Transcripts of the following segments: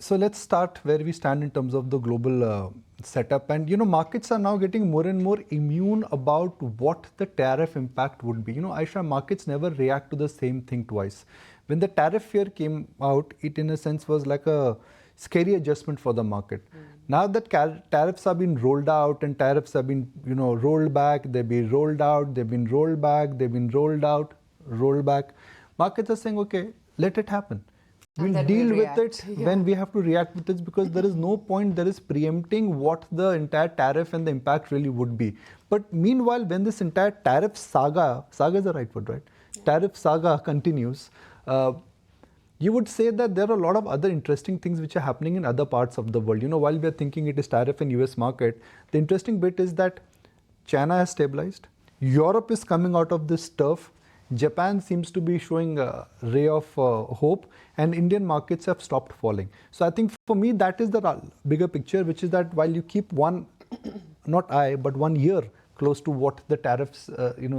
So let's start where we stand in terms of the global setup. And, markets are now getting more and more immune about what the tariff impact would be. Aisha, markets never react to the same thing twice. When the tariff fear came out, it in a sense was like a scary adjustment for the market. Now that tariffs have been rolled out and tariffs have been, rolled back, they've been rolled out, they've been rolled back, they've been rolled out, rolled back. Markets are saying, okay, let it happen. We'll deal with it when we have to react with it, because there is no point there is preempting what the entire tariff and the impact really would be. But meanwhile, when this entire tariff saga is the right word, right? Yeah. Tariff saga continues. You would say that there are a lot of other interesting things which are happening in other parts of the world. While we are thinking it is tariff in US market, the interesting bit is that China has stabilized. Europe is coming out of this turf. Japan seems to be showing a ray of hope, and Indian markets have stopped falling. So I think for me that is the bigger picture, which is that while you keep one, not I, but 1 year close to what the tariffs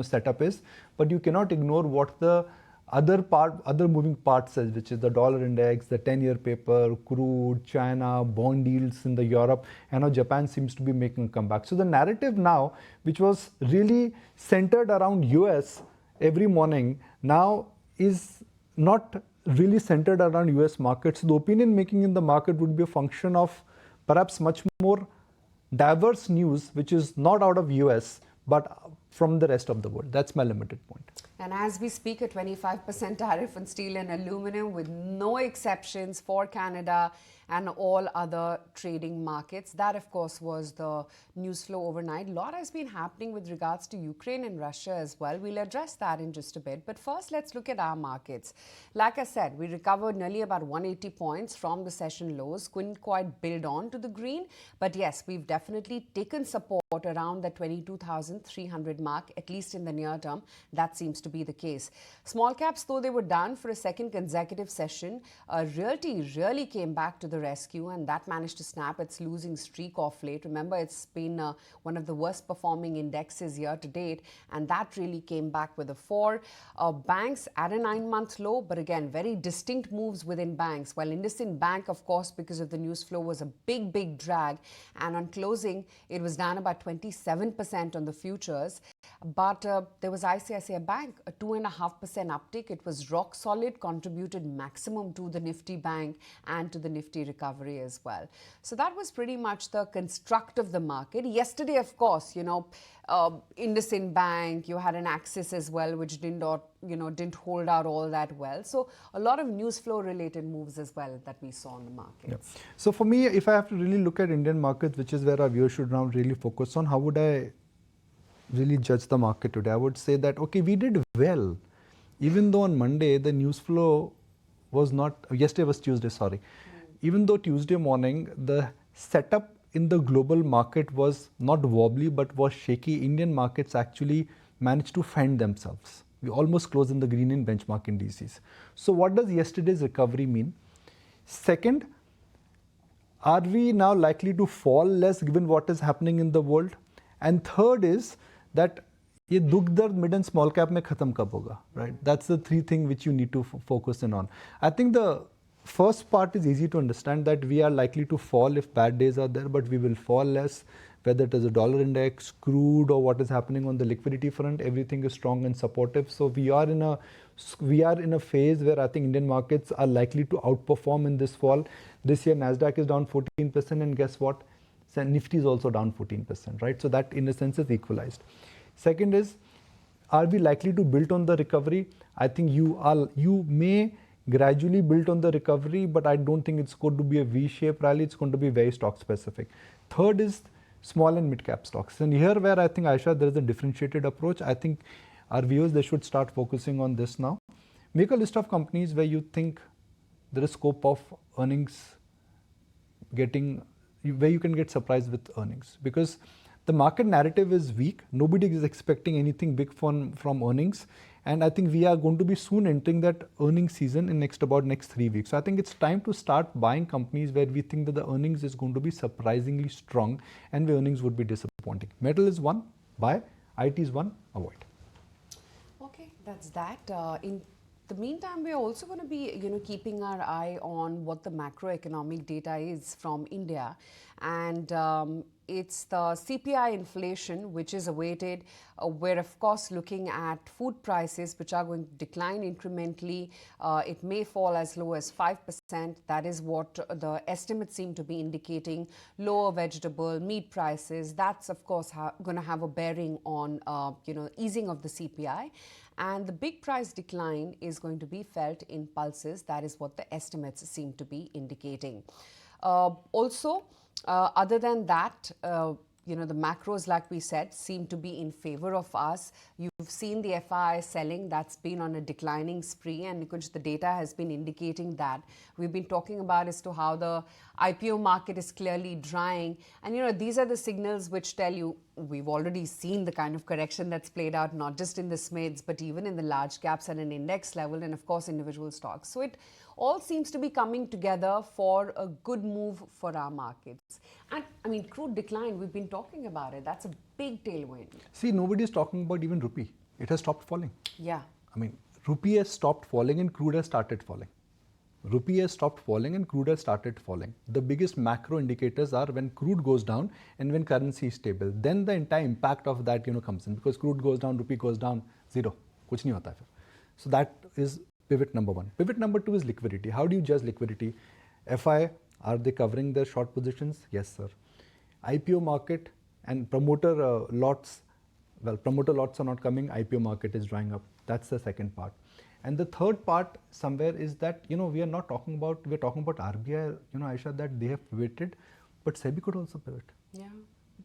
setup is, but you cannot ignore what the other moving parts is, which is the dollar index, the 10-year paper, crude, China, bond yields in the Europe, and now Japan seems to be making a comeback. So the narrative now, which was really centered around US every morning, now is not really centered around US markets. The opinion making in the market would be a function of perhaps much more diverse news, which is not out of US, but from the rest of the world. That's my limited point. And as we speak, a 25% tariff on steel and aluminum with no exceptions for Canada and all other trading markets. That, of course, was the news flow overnight. A lot has been happening with regards to Ukraine and Russia as well. We'll address that in just a bit. But first, let's look at our markets. Like I said, we recovered nearly about 180 points from the session lows. Couldn't quite build on to the green. But yes, we've definitely taken support around the 22,300 mark, at least in the near term. That seems to be the case. Small caps, though they were down for a second consecutive session, Realty really came back to the rescue, and that managed to snap its losing streak off late. Remember, it's been one of the worst performing indexes year to date, and that really came back with a 4. Banks at a 9-month low, but again, very distinct moves within banks. While IndusInd Bank, of course, because of the news flow, was a big drag, and on closing, it was down about 27% on the futures. But there was ICICI Bank, a 2.5% uptick. It was rock solid, contributed maximum to the Nifty Bank and to the Nifty recovery as well. So that was pretty much the construct of the market. Yesterday, of course, IndusInd Bank, you had an Axis as well, which didn't hold out all that well. So a lot of news flow related moves as well that we saw in the markets. Yeah. So for me, if I have to really look at Indian markets, which is where our viewers should now really focus on, how would I really judge the market today? I would say that, okay, we did well. Even though on Monday, the news flow was not, yesterday was Tuesday, sorry. Even though Tuesday morning, the setup in the global market was not wobbly, but was shaky, Indian markets actually managed to fend themselves. We almost closed in the green in benchmark indices. So what does yesterday's recovery mean? Second, are we now likely to fall less given what is happening in the world? And third is that ये दुख दर्द mid and small cap में खत्म कब होगा, right? That's the 3 things which you need to focus in on. I think the first part is easy to understand, that we are likely to fall if bad days are there, but we will fall less, whether it is a dollar index, crude, or what is happening on the liquidity front. Everything is strong and supportive. So we are in a phase where I think Indian markets are likely to outperform in this fall. This year Nasdaq is down 14%, and guess what? So Nifty is also down 14%, right? So that in a sense is equalized. Second is, are we likely to build on the recovery? I think you may gradually build on the recovery, but I don't think it's going to be a V-shaped rally. It's going to be very stock specific. Third is small and mid cap stocks. And here where I think, Aisha, there is a differentiated approach. I think our viewers, they should start focusing on this now. Make a list of companies where you think there is scope of earnings where you can get surprised with earnings, because the market narrative is weak. Nobody is expecting anything big from earnings. And I think we are going to be soon entering that earnings season in next 3 weeks. So I think it's time to start buying companies where we think that the earnings is going to be surprisingly strong and where earnings would be disappointing. Metal is one, buy. IT is one, avoid. Okay, that's that. In The meantime, we're also going to be, keeping our eye on what the macroeconomic data is from India, and it's the CPI inflation, which is awaited. We're of course looking at food prices, which are going to decline incrementally. It may fall as low as 5%. That is what the estimates seem to be indicating. Lower vegetable, meat prices. That's of course going to have a bearing on, easing of the CPI. And the big price decline is going to be felt in pulses. That is what the estimates seem to be indicating. Other than that, the macros, like we said, seem to be in favor of us. You've seen the FII selling, that's been on a declining spree, and because the data has been indicating that. We've been talking about as to how the IPO market is clearly drying. And, these are the signals which tell you we've already seen the kind of correction that's played out, not just in the SMIDs, but even in the large caps at an index level, and of course, individual stocks. So it all seems to be coming together for a good move for our markets. And crude decline, we've been talking about it. That's a big tailwind. See, nobody is talking about even rupee. It has stopped falling. Yeah. Rupee has stopped falling and crude has started falling. Rupee has stopped falling and crude has started falling. The biggest macro indicators are when crude goes down and when currency is stable. Then the entire impact of that comes in, because crude goes down, rupee goes down, zero. Kuch nahi hota hai. So that is pivot number one. Pivot number two is liquidity. How do you judge liquidity? FI, are they covering their short positions? Yes, sir. IPO market and promoter lots. Well, promoter lots are not coming. IPO market is drying up. That's the second part. And the third part somewhere is that, we are not talking about, we're talking about RBI, Aisha, that they have pivoted, but SEBI could also pivot. Yeah.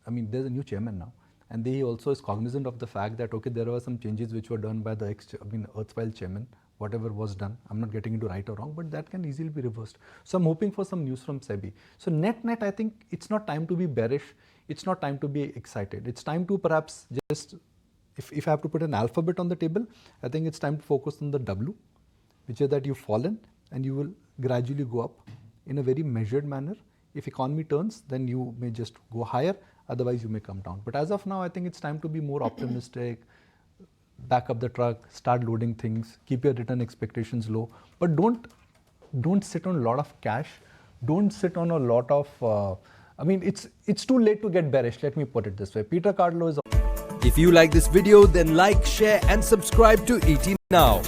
There's a new chairman now. And he also is cognizant of the fact that, okay, there were some changes which were done by the erstwhile chairman, whatever was done. I'm not getting into right or wrong, but that can easily be reversed. So I'm hoping for some news from SEBI. So net, I think it's not time to be bearish. It's not time to be excited. It's time to perhaps just, if I have to put an alphabet on the table, I think it's time to focus on the W, which is that you've fallen and you will gradually go up in a very measured manner. If economy turns, then you may just go higher. Otherwise, you may come down. But as of now, I think it's time to be more optimistic, back up the truck, start loading things, keep your return expectations low. But don't sit on a lot of cash. Don't sit on a lot of, it's too late to get bearish. Let me put it this way. Peter Carlo is... If you like this video, then like, share and subscribe to ET Now.